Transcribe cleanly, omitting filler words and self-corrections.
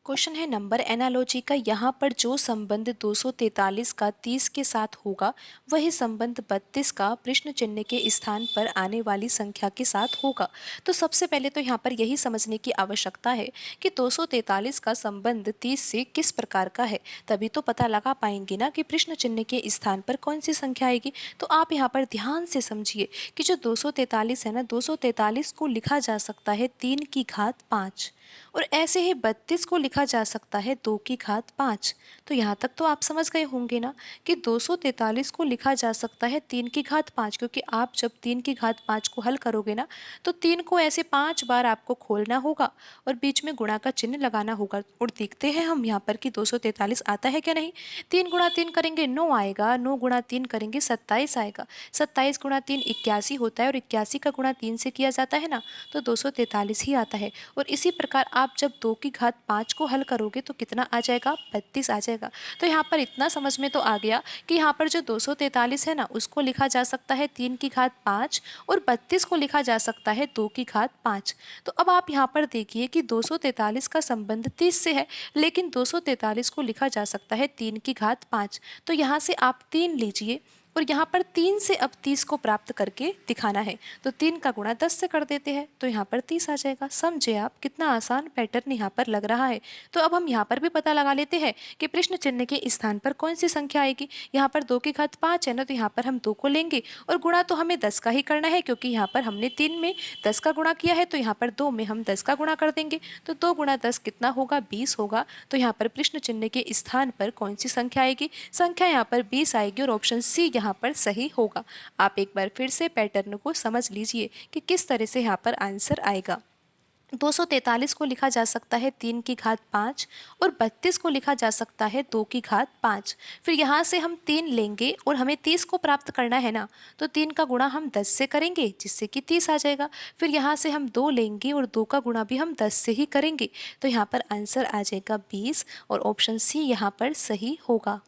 Question है number analogy का। यहाँ पर जो संबंध 243 का 30 के साथ होगा वही संबंध 32 का प्रश्न चिन्ह के स्थान पर आने वाली संख्या के साथ होगा। तो सबसे पहले तो यहाँ पर यही समझने की आवश्यकता है कि 243 का संबंध 30 से किस प्रकार का है, तभी तो पता लगा पाएंगे ना कि प्रश्न चिन्ह के स्थान पर कौन सी संख्या आएगी। तो आप यहाँ पर ध्यान से समझिए कि जो 243 है ना, 243 को लिखा जा सकता है 3 की घात 5, और ऐसे ही 32 को लिखा जा सकता है 2 की घात 5। तो यहाँ तक तो आप समझ गए होंगे ना कि 243 को लिखा जा सकता है 3 की घात 5, क्योंकि आप जब 3 की घात 5 को हल करोगे ना तो 3 को ऐसे 5 बार आपको खोलना होगा और बीच में गुणा का चिन्ह लगाना होगा। और देखते हैं हम यहाँ पर कि 243 आता है क्या नहीं। 3 गुणा 3 करेंगे 9 आएगा, 9 गुणा 3 करेंगे 27 आएगा, 27 गुणा 3 81 होता है, और 81 का गुणा 3 से किया जाता है ना, तो 243 ही आता है। और इसी प्रकार आप जब 2 की घात 5 को हल करोगे तो कितना आ जाएगा, 32 आ जाएगा। तो यहाँ पर इतना समझ में तो आ गया कि यहाँ पर जो 243 है ना उसको लिखा जा सकता है 3 की घात 5, और 32 को लिखा जा सकता है 2 की घात 5। तो अब आप यहाँ पर देखिए कि 243 का संबंध 30 से है, लेकिन 243 को लिखा जा सकता है 3 की घात 5। तो यहाँ से आप 3 लीजिए और यहाँ पर 3 से अब 30 को प्राप्त करके दिखाना है, तो 3 का गुणा 10 से कर देते हैं तो यहाँ पर 30 आ जाएगा। समझे आप, कितना आसान पैटर्न यहाँ पर लग रहा है। तो अब हम यहाँ पर भी पता लगा लेते हैं कि प्रश्न चिन्ह के स्थान पर कौन सी संख्या आएगी। यहाँ पर 2 की घात 5 है ना, तो यहाँ पर हम 2 को लेंगे और गुणा तो हमें 10 का ही करना है, क्योंकि यहाँ पर हमने 3 में 10 का गुणा किया है, तो यहाँ पर 2 में हम 10 का गुणा कर देंगे। तो 2 गुणा 10 कितना होगा, 20 होगा। तो यहाँ पर प्रश्न चिन्ह के स्थान पर कौन सी संख्या आएगी, संख्या यहाँ पर 20 आएगी, और ऑप्शन सी यहाँ पर सही होगा। आप एक बार फिर से पैटर्न को समझ लीजिए कि किस तरह से यहाँ पर आंसर आएगा। 243 को लिखा जा सकता है 3 की घात 5, और 32 को लिखा जा सकता है 2 की घात 5। फिर यहाँ से हम 3 लेंगे और हमें 30 को प्राप्त करना है ना, तो 3 का गुणा हम 10 से करेंगे जिससे कि 30 आ जाएगा। फिर यहाँ से हम 2 लेंगे और 2 का गुणा भी हम 10 से ही करेंगे, तो यहाँ पर आंसर आ जाएगा 20, और ऑप्शन सी यहाँ पर सही होगा।